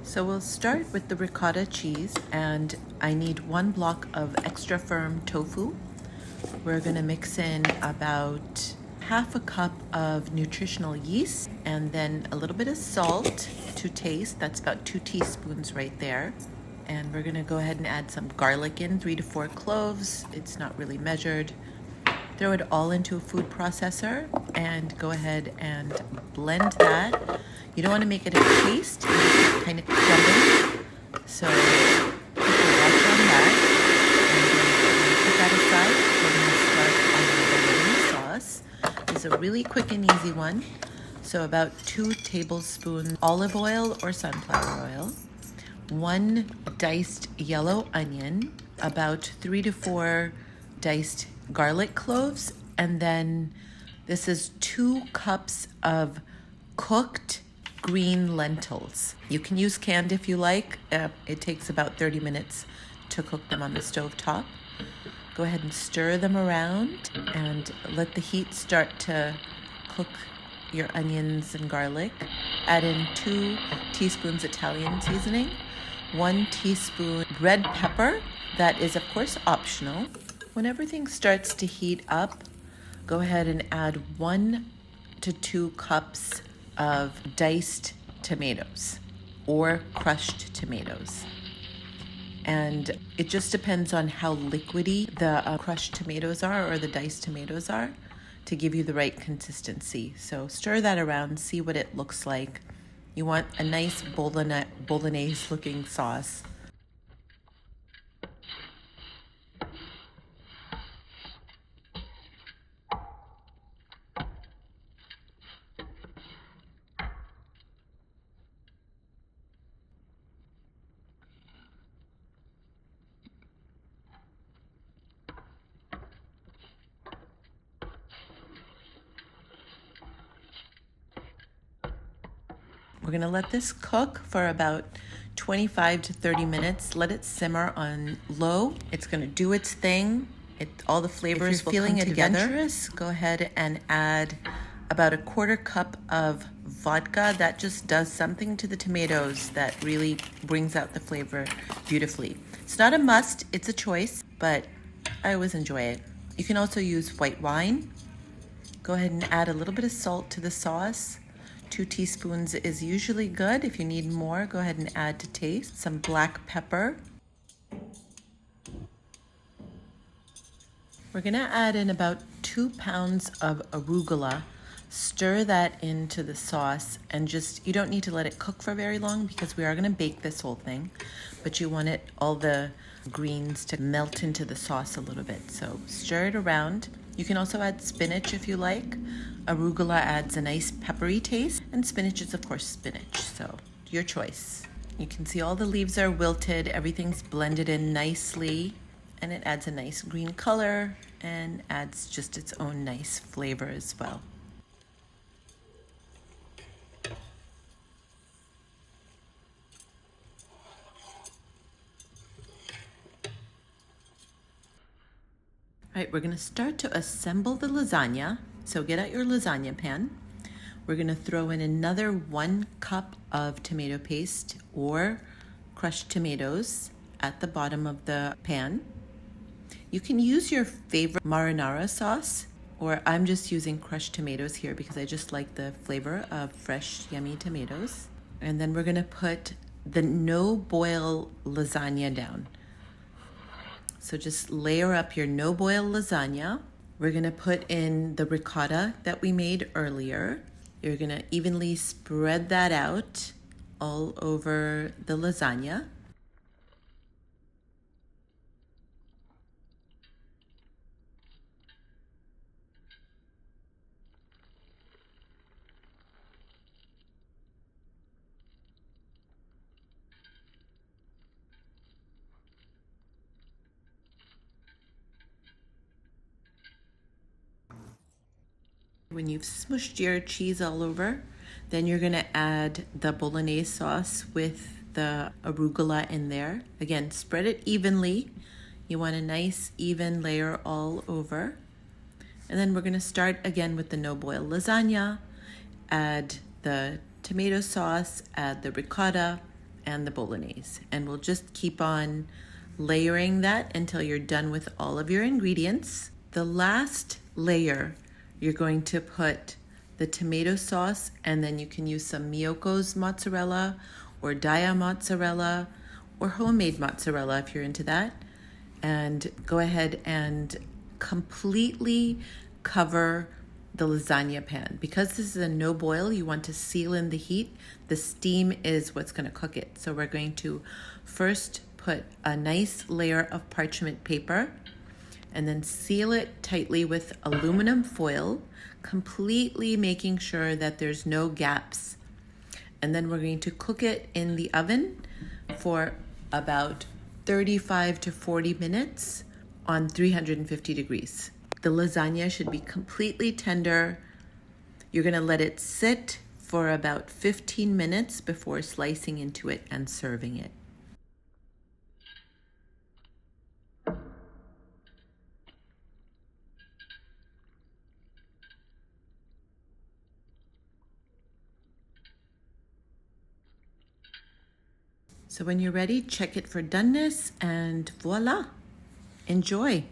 So we'll start with the ricotta cheese, and I need 1 block of extra firm tofu. We're gonna mix in about ½ a cup of nutritional yeast and then a little bit of salt to taste. That's about 2 teaspoons right there. And we're gonna go ahead and add some garlic in, 3 to 4 cloves. It's not really measured. Throw it all into a food processor and go ahead and blend that. You don't want to make it a paste, kind of crumble. So keep a watch on that. And then put that aside. We're going to start on the bolognese sauce. It's a really quick and easy one. So about 2 tablespoons olive oil or sunflower oil, 1 diced yellow onion, about 3 to 4 diced garlic cloves, and then this is 2 cups of cooked green lentils. You can use canned if you like. It takes about 30 minutes to cook them on the stove top. Go ahead and stir them around and let the heat start to cook your onions and garlic. Add in 2 teaspoons Italian seasoning, 1 teaspoon red pepper. That is, of course, optional. When everything starts to heat up, go ahead and add 1 to 2 cups of diced tomatoes or crushed tomatoes. And it just depends on how liquidy the crushed tomatoes are or the diced tomatoes are to give you the right consistency. So stir that around, see what it looks like. You want a nice bolognese looking sauce. We're gonna let this cook for about 25 to 30 minutes. Let it simmer on low. It's gonna do its thing. All the flavors will come together. Go ahead and add about 1/4 cup of vodka. That just does something to the tomatoes that really brings out the flavor beautifully. It's not a must, it's a choice, but I always enjoy it. You can also use white wine. Go ahead and add a little bit of salt to the sauce. 2 teaspoons is usually good. If you need more, go ahead and add to taste. Some black pepper. We're gonna add in about 2 pounds of arugula. Stir that into the sauce and you don't need to let it cook for very long because we are gonna bake this whole thing, but you want all the greens to melt into the sauce a little bit. So stir it around. You can also add spinach if you like. Arugula adds a nice peppery taste, and spinach is, of course, spinach, so your choice. You can see all the leaves are wilted, everything's blended in nicely, and it adds a nice green color and adds just its own nice flavor as well. All right, we're gonna start to assemble the lasagna. So get out your lasagna pan. We're gonna throw in another 1 cup of tomato paste or crushed tomatoes at the bottom of the pan. You can use your favorite marinara sauce, or I'm just using crushed tomatoes here because I just like the flavor of fresh, yummy tomatoes. And then we're gonna put the no-boil lasagna down. So just layer up your no-boil lasagna. We're gonna put in the ricotta that we made earlier. You're gonna evenly spread that out all over the lasagna. When you've smushed your cheese all over, then you're gonna add the bolognese sauce with the arugula in there. Again, spread it evenly. You want a nice even layer all over. And then we're gonna start again with the no-boil lasagna. Add the tomato sauce, add the ricotta, and the Bolognese. And we'll just keep on layering that until you're done with all of your ingredients. The last layer, you're going to put the tomato sauce, and then you can use some Miyoko's mozzarella or Dia mozzarella or homemade mozzarella if you're into that. And go ahead and completely cover the lasagna pan. Because this is a no boil, you want to seal in the heat. The steam is what's going to cook it. So we're going to first put a nice layer of parchment paper and then seal it tightly with aluminum foil, completely making sure that there's no gaps. And then we're going to cook it in the oven for about 35 to 40 minutes on 350 degrees. The lasagna should be completely tender. You're going to let it sit for about 15 minutes before slicing into it and serving it. So when you're ready, check it for doneness and voila, enjoy.